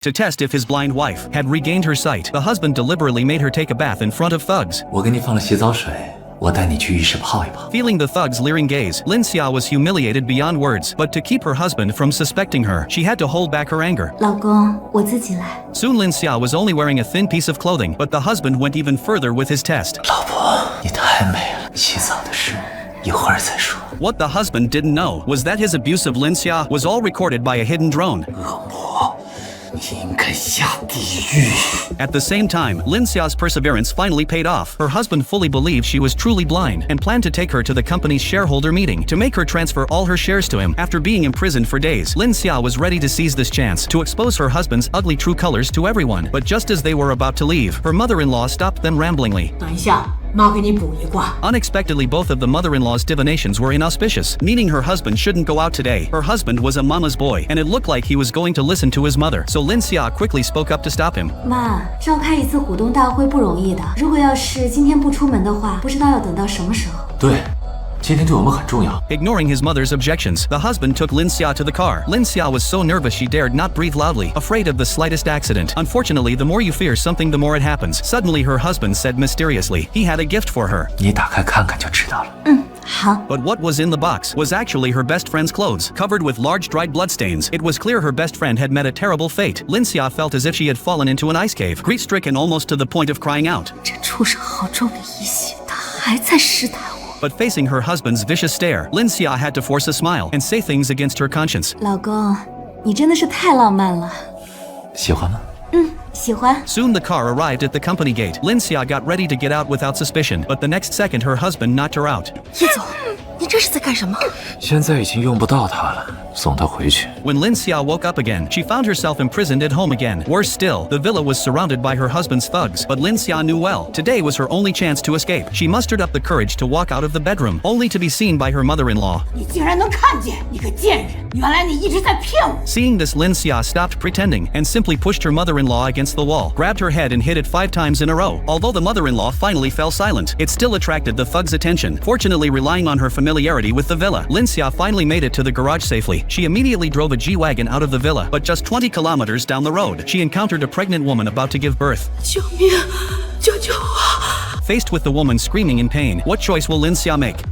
To test if his blind wife had regained her sight, the husband deliberately made her take a bath in front of thugs. 我给你放了洗澡水，我带你去浴室泡一泡。 Feeling the thugs' leering gaze, Lin Xia was humiliated beyond words, but to keep her husband from suspecting her, she had to hold back her anger. 老公，我自己来。 Soon Lin Xia was only wearing a thin piece of clothing, but the husband went even further with his test. 老婆，你太美了，洗澡的事一会儿再说。 What the husband didn't know was that his abuse of Lin Xia was all recorded by a hidden drone. 恶魔，应该下地狱。 At the same time, Lin Xia's perseverance finally paid off. Her husband fully believed she was truly blind and planned to take her to the company's shareholder meeting to make her transfer all her shares to him. After being imprisoned for days, Lin Xia was ready to seize this chance to expose her husband's ugly true colors to everyone. But just as they were about to leave, her mother-in-law stopped them ramblingly. 等一下，妈给你补一卦。 Unexpectedly, both of the mother-in-law's divinations were inauspicious, meaning her husband shouldn't go out today. Her husband was a mama's boy, and it looked like he was going to listen to his mother. So Lin Xia quickly spoke up to stop him. 妈，召开一次股东大会不容易的。如果要是今天不出门的话，不知道要等到什么时候。对，今天对我们很重要。 Ignoring his mother's objections, the husband took Lin Xia to the car. Lin Xia was so nervous she dared not breathe loudly, afraid of the slightest accident. Unfortunately, the more you fear something, the more it happens. Suddenly, her husband said mysteriously, he had a gift for her. 你打开看看就知道了。好。 But what was in the box was actually her best friend's clothes, covered with large dried bloodstains. It was clear her best friend had met a terrible fate. Lin Xia felt as if she had fallen into an ice cave, grief-stricken almost to the point of crying out. 这畜生好重的疑心，他还在试探我。 But facing her husband's vicious stare, Lin Xia had to force a smile and say things against her conscience. 老公，你真的是太浪漫了。喜欢吗？喜欢。 Soon the car arrived at the company gate. Lin Xia got ready to get out without suspicion, but the next second her husband knocked her out. 叶总，你这是在干什么？现在已经用不到它了，送它回去。 When Lin Xia woke up again, she found herself imprisoned at home again. Worse still, the villa was surrounded by her husband's thugs, but Lin Xia knew well, today was her only chance to escape. She mustered up the courage to walk out of the bedroom, only to be seen by her mother-in-law. 你竟然能看见，你个贱人！原来你一直在骗我。 Seeing this, Lin Xia stopped pretending and simply pushed her mother-in-law against the wall, grabbed her head and hit it 5 times in a row. Although the mother-in-law finally fell silent, it still attracted the thugs' attention. Fortunately, relying on her familiarity with the villa, Lin Xia finally made it to the garage safely. She immediately drove a G-Wagon out of the villa, but just 20 kilometers down the road, she encountered a pregnant woman about to give birth. 救命！救救我！ Faced with the woman screaming in pain, what choice will Lin Xia make?